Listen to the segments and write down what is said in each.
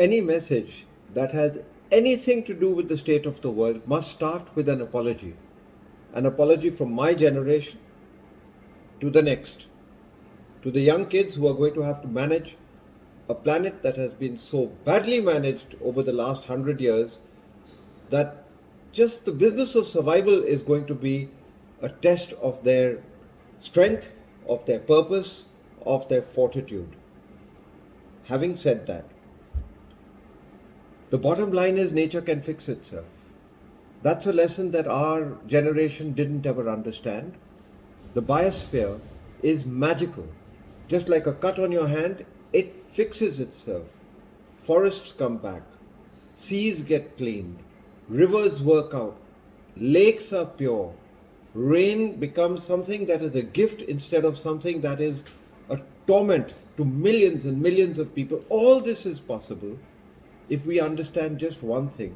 Any message that has anything to do with the state of the world must start with an apology. An apology from my generation to the next, to the young kids who are going to have to manage a planet that has been so badly managed over the last 100 years that just the business of survival is going to be a test of their strength, of their purpose, of their fortitude. Having said that, the bottom line is nature can fix itself. That's a lesson that our generation didn't ever understand. The biosphere is magical. Just like a cut on your hand, it fixes itself. Forests come back, seas get cleaned, rivers work out, lakes are pure, rain becomes something that is a gift instead of something that is a torment to millions and millions of people. All this is possible if we understand just one thing: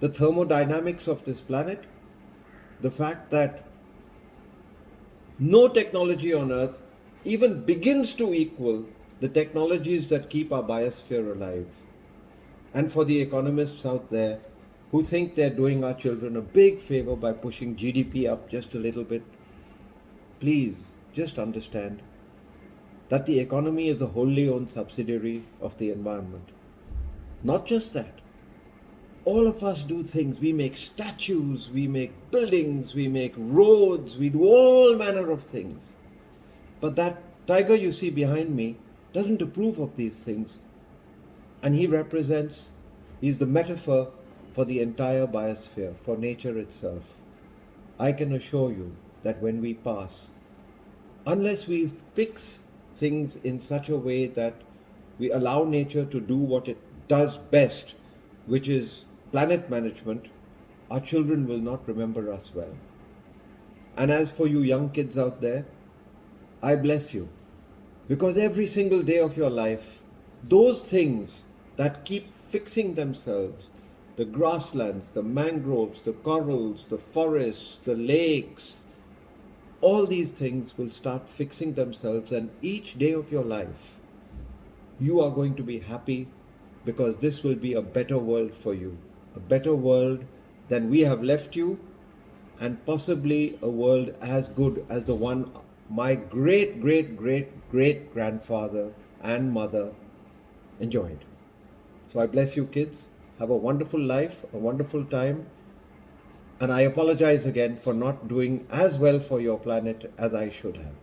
the thermodynamics of this planet, the fact that no technology on Earth even begins to equal the technologies that keep our biosphere alive. And for the economists out there who think they're doing our children a big favor by pushing GDP up just a little bit, please just understand that the economy is a wholly owned subsidiary of the environment. Not just that, all of us do things. We make statues, we make buildings, we make roads, we do all manner of things. But that tiger you see behind me doesn't approve of these things. And he's the metaphor for the entire biosphere, for nature itself. I can assure you that when we pass, unless we fix things in such a way that we allow nature to do what it does best, which is planet management, our children will not remember us well. And as for you young kids out there, I bless you, because every single day of your life, those things that keep fixing themselves, the grasslands, the mangroves, the corals, the forests, the lakes, all these things will start fixing themselves, and each day of your life, you are going to be happy, because this will be a better world for you, a better world than we have left you, and possibly a world as good as the one my great, great, great, great grandfather and mother enjoyed. So I bless you kids. Have a wonderful life, a wonderful time. And I apologize again for not doing as well for your planet as I should have.